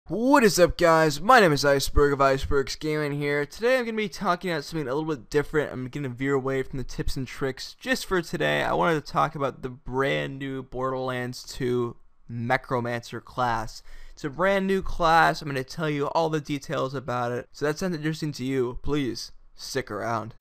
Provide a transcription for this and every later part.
What is up, guys? My name is Iceberg of Iceberg's Gaming here. Today I'm going to be talking about something a little bit different. I'm going to veer away from the tips and tricks just for today. I wanted to talk about the brand new Borderlands 2 Mecromancer class. It's a brand new class. I'm going to tell you all the details about it. So that sounds interesting to you. Please stick around.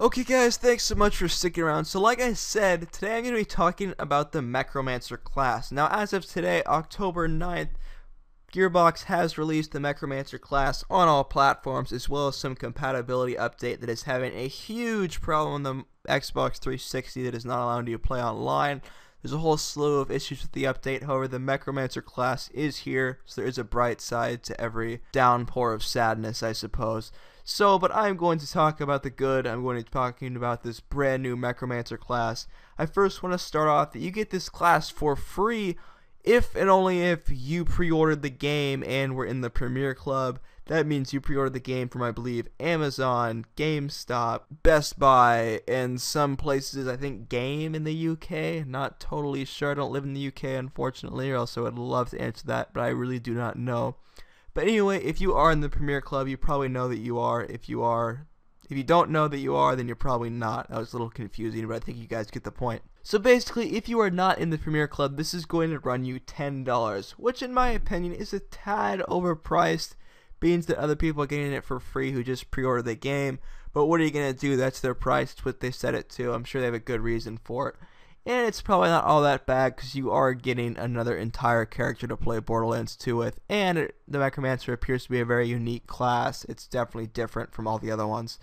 Okay guys, thanks so much for sticking around. So like I said, today I'm going to be talking about the Mecromancer class. Now as of today, October 9th, Gearbox has released the Mecromancer class on all platforms, as well as some compatibility update that is having a huge problem on the Xbox 360 that is not allowing you to play online. There's a whole slew of issues with the update. However, the Mecromancer class is here, so there is a bright side to every downpour of sadness, I suppose. But I'm going to talk about the good. I'm going to be talking about this brand new Mecromancer class. I first want to start off that you get this class for free if and only if you pre-ordered the game and were in the Premier Club. That means you pre-ordered the game from, I believe, Amazon, GameStop, Best Buy, and some places, I think Game in the UK. Not totally sure. I don't live in the UK, unfortunately, or else I would love to answer that, but I really do not know. But anyway, if you are in the Premier Club, you probably know that you are. If you don't know that you are, then you're probably not. That was a little confusing, but I think you guys get the point. So basically, if you are not in the Premier Club, this is going to run you $10, which in my opinion is a tad overpriced, means that other people are getting it for free who just pre-ordered the game. But what are you going to do? That's their price. It's what they set it to. I'm sure they have a good reason for it. And it's probably not all that bad because you are getting another entire character to play Borderlands 2 with. And the Mecromancer appears to be a very unique class. It's definitely different from all the other ones.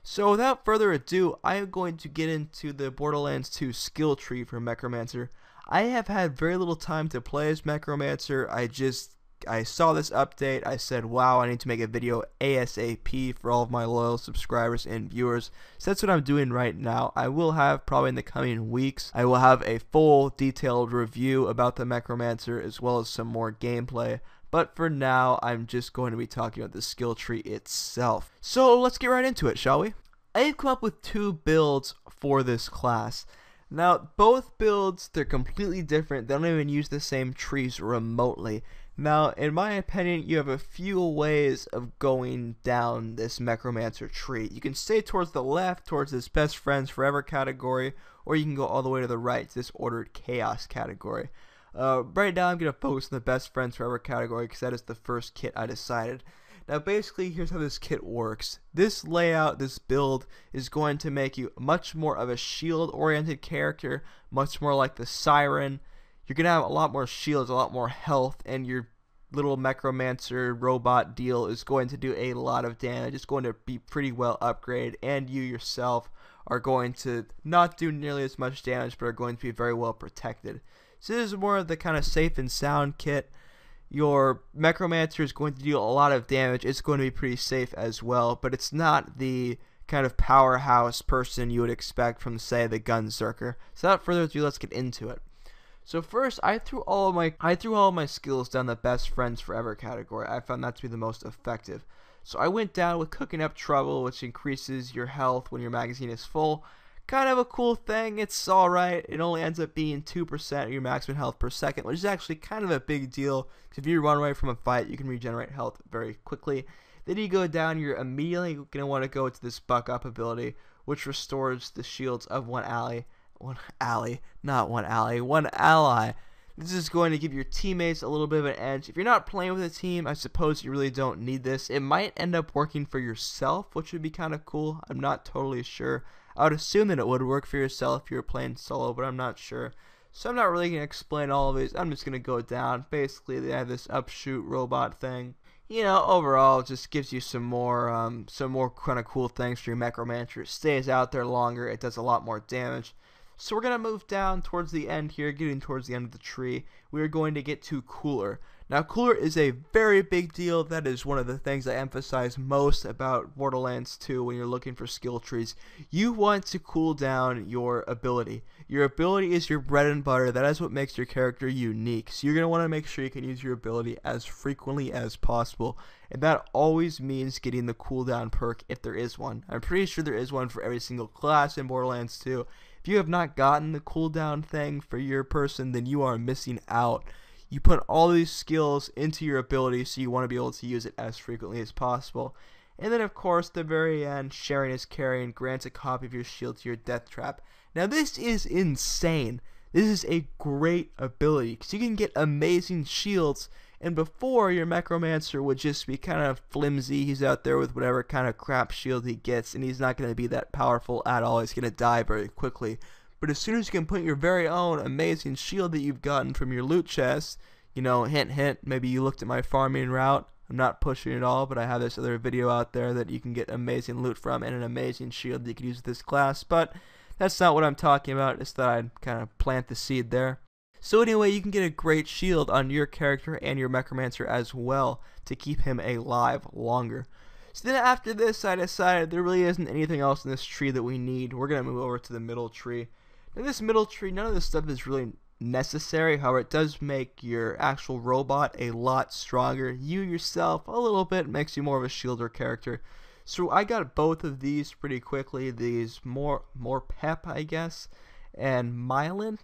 So without further ado, I am going to get into the Borderlands 2 skill tree for Mecromancer. I have had very little time to play as Mecromancer. I saw this update. I said, wow, I need to make a video ASAP for all of my loyal subscribers and viewers. So that's what I'm doing right now. I will have, probably in the coming weeks, I will have a full detailed review about the Mecromancer as well as some more gameplay. But for now, I'm just going to be talking about the skill tree itself. So let's get right into it, shall we? I've come up with two builds for this class. Now, both builds, they're completely different. They don't even use the same trees remotely. Now, in my opinion, you have a few ways of going down this Mecromancer tree. You can stay towards the left, towards this Best Friends Forever category, or you can go all the way to the right to this Ordered Chaos category. Right now, I'm going to focus on the Best Friends Forever category because that is the first kit I decided. Now, basically, here's how this kit works. This layout, this build, is going to make you much more of a shield-oriented character, much more like the Siren. You're going to have a lot more shields, a lot more health, and your little Mecromancer robot deal is going to do a lot of damage. It's going to be pretty well upgraded, and you yourself are going to not do nearly as much damage, but are going to be very well protected. So this is more of the kind of safe and sound kit. Your Mecromancer is going to deal a lot of damage. It's going to be pretty safe as well, but it's not the kind of powerhouse person you would expect from, say, the Gunzerker. So without further ado, let's get into it. So first, I threw all of my skills down the Best Friends Forever category. I found that to be the most effective. So I went down with Cooking Up Trouble, which increases your health when your magazine is full. Kind of a cool thing. It's alright. It only ends up being 2% of your maximum health per second, which is actually kind of a big deal. If you run away from a fight, you can regenerate health very quickly. Then you go down, you're immediately going to want to go to this Buck Up ability, which restores the shields of one ally. This is going to give your teammates a little bit of an edge. If you're not playing with a team, I suppose you really don't need this. It might end up working for yourself, which would be kind of cool. I'm not totally sure. I would assume that it would work for yourself if you were playing solo, but I'm not sure. So I'm not really going to explain all of these. I'm just going to go down. Basically, they have this upshoot robot thing. You know, overall, it just gives you some more kind of cool things for your Mecromancer. It stays out there longer. It does a lot more damage. So we're going to move down towards the end here, getting towards the end of the tree. We are going to get to cooler. Now, cooler is a very big deal. That is one of the things I emphasize most about Borderlands 2 when you're looking for skill trees. You want to cool down your ability. Your ability is your bread and butter. That is what makes your character unique. So you're going to want to make sure you can use your ability as frequently as possible. And that always means getting the cooldown perk if there is one. I'm pretty sure there is one for every single class in Borderlands 2. If you have not gotten the cooldown thing for your person, then you are missing out. You put all these skills into your ability, so you want to be able to use it as frequently as possible. And then, of course, the very end, sharing is caring, grants a copy of your shield to your death trap. Now, this is insane. This is a great ability, because you can get amazing shields, and before, your Mecromancer would just be kind of flimsy. He's out there with whatever kind of crap shield he gets, and he's not going to be that powerful at all. He's going to die very quickly. But as soon as you can put your very own amazing shield that you've gotten from your loot chest, you know, hint, hint, maybe you looked at my farming route. I'm not pushing it all, but I have this other video out there that you can get amazing loot from and an amazing shield that you can use with this class. But that's not what I'm talking about. It's that I'd kind of plant the seed there. So anyway, you can get a great shield on your character and your Mecromancer as well to keep him alive longer. So then after this, I decided there really isn't anything else in this tree that we need. We're going to move over to the middle tree. In this middle tree, none of this stuff is really necessary. However, it does make your actual robot a lot stronger. You yourself, a little bit, makes you more of a shielder character. So I got both of these pretty quickly. These more pep, I guess, and myelin.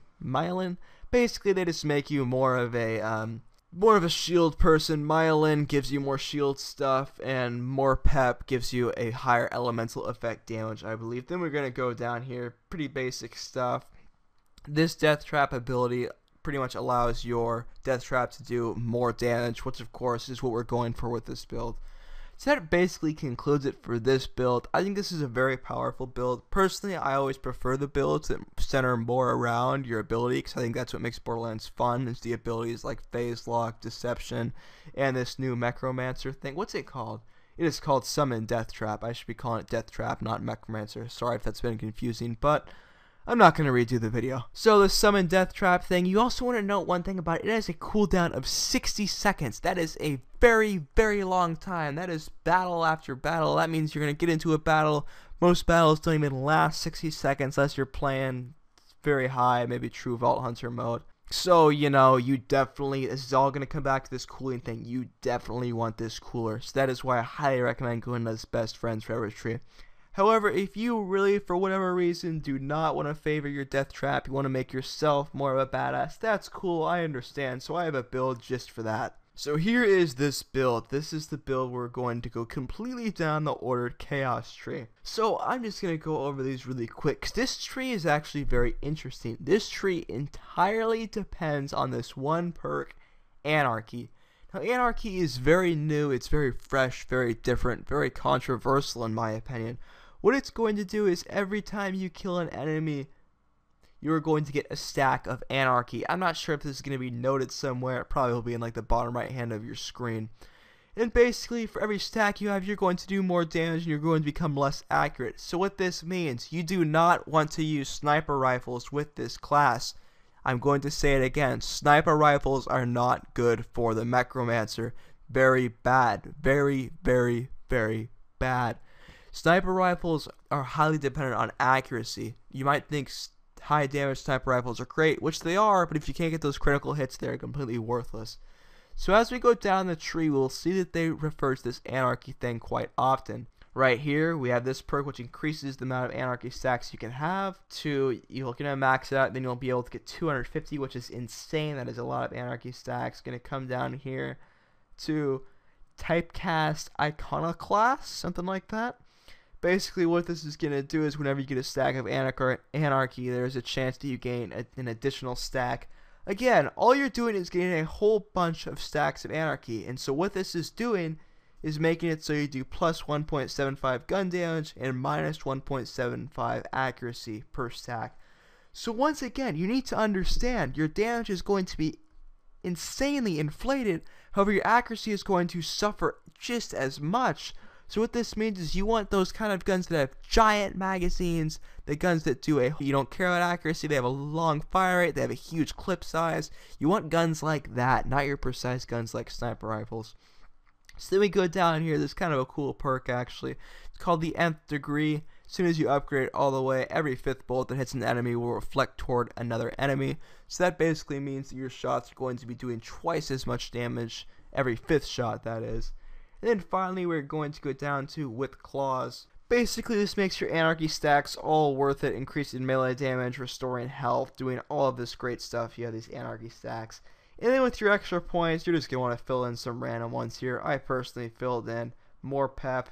Basically, they just make you more of a shield person. Myelin gives you more shield stuff, and more pep gives you a higher elemental effect damage, I believe. Then we're going to go down here, pretty basic stuff. This death trap ability pretty much allows your death trap to do more damage, which of course is what we're going for with this build. So that basically concludes it for this build. I think this is a very powerful build. Personally, I always prefer the builds that center more around your ability, because I think that's what makes Borderlands fun, is the abilities like Phase Lock, Deception, and this new Mecromancer thing. What's it called? It is called Summon Death Trap. I should be calling it Death Trap, not Mecromancer. Sorry if that's been confusing, but I'm not going to redo the video. So the Summon Death Trap thing, you also want to note one thing about it. It has a cooldown of 60 seconds. That is a very, very long time. That is battle after battle. That means you're going to get into a battle. Most battles don't even last 60 seconds unless you're playing very high, maybe true Vault Hunter mode. So, you know, you definitely, this is all going to come back to this cooling thing. You definitely want this cooler. So that is why I highly recommend going as best friends for every tree. However, if you really, for whatever reason, do not want to favor your death trap, you want to make yourself more of a badass, that's cool, I understand. So I have a build just for that. So here is this build. This is the build we're going to go completely down the ordered chaos tree. So I'm just going to go over these really quick, because this tree is actually very interesting. This tree entirely depends on this one perk, Anarchy. Now, Anarchy is very new, it's very fresh, very different, very controversial in my opinion. What it's going to do is every time you kill an enemy, you are going to get a stack of Anarchy. I'm not sure if this is going to be noted somewhere. It probably will be in like the bottom right hand of your screen. And basically, for every stack you have, you're going to do more damage and you're going to become less accurate. So what this means, you do not want to use sniper rifles with this class. I'm going to say it again. Sniper rifles are not good for the Mecromancer. Very bad. Very, very, very bad. Sniper rifles are highly dependent on accuracy. You might think high damage sniper rifles are great, which they are, but if you can't get those critical hits, they're completely worthless. So as we go down the tree, we'll see that they refer to this Anarchy thing quite often. Right here, we have this perk which increases the amount of Anarchy stacks you can have. You're going to max it out, then you'll be able to get 250, which is insane. That is a lot of Anarchy stacks. Going to come down here to Typecast Iconoclast, something like that. Basically, what this is going to do is whenever you get a stack of Anarchy, there's a chance that you gain an additional stack. Again, all you're doing is getting a whole bunch of stacks of Anarchy. And so what this is doing is making it so you do plus 1.75 gun damage and minus 1.75 accuracy per stack. So once again, you need to understand your damage is going to be insanely inflated. However, your accuracy is going to suffer just as much. So what this means is you want those kind of guns that have giant magazines, the guns that you don't care about accuracy, they have a long fire rate, they have a huge clip size. You want guns like that, not your precise guns like sniper rifles. So then we go down here, there's kind of a cool perk actually. It's called the Nth Degree. As soon as you upgrade it all the way, every 5th bullet that hits an enemy will reflect toward another enemy. So that basically means that your shots are going to be doing twice as much damage every 5th shot, that is. And then finally we're going to go down to with claws. Basically this makes your anarchy stacks all worth it, increasing melee damage, restoring health, doing all of this great stuff. You have these anarchy stacks. And then with your extra points, you're just going to want to fill in some random ones here. I personally filled in more pep,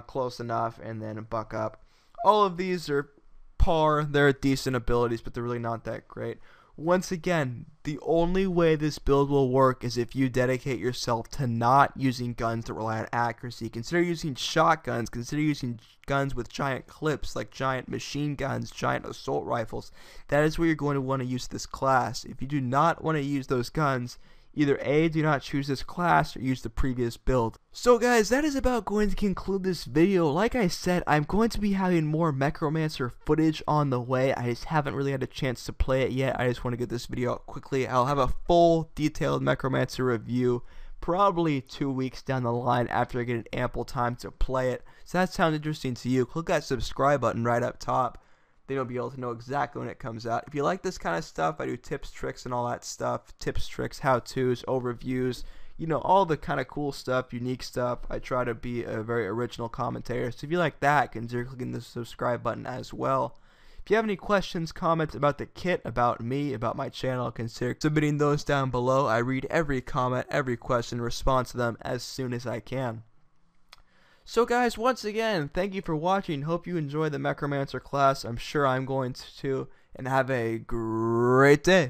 close enough, and then buck up. All of these are par, they're decent abilities, but they're really not that great. Once again, the only way this build will work is if you dedicate yourself to not using guns that rely on accuracy. Consider using shotguns, consider using guns with giant clips like giant machine guns, giant assault rifles. That is where you're going to want to use this class. If you do not want to use those guns, either A, do not choose this class, or use the previous build. So guys, that is about going to conclude this video. Like I said, I'm going to be having more Mecromancer footage on the way. I just haven't really had a chance to play it yet. I just want to get this video out quickly. I'll have a full detailed Mecromancer review probably 2 weeks down the line after I get an ample time to play it. So that sounds interesting to you, click that subscribe button right up top. Then you'll be able to know exactly when it comes out. If you like this kind of stuff, I do tips, tricks, and all that stuff. Tips, tricks, how-tos, overviews, you know, all the kind of cool stuff, unique stuff. I try to be a very original commentator. So if you like that, consider clicking the subscribe button as well. If you have any questions, comments about the kit, about me, about my channel, consider submitting those down below. I read every comment, every question, respond to them as soon as I can. So guys, once again, thank you for watching. Hope you enjoy the Mecromancer class. I'm sure I'm going to, and have a great day.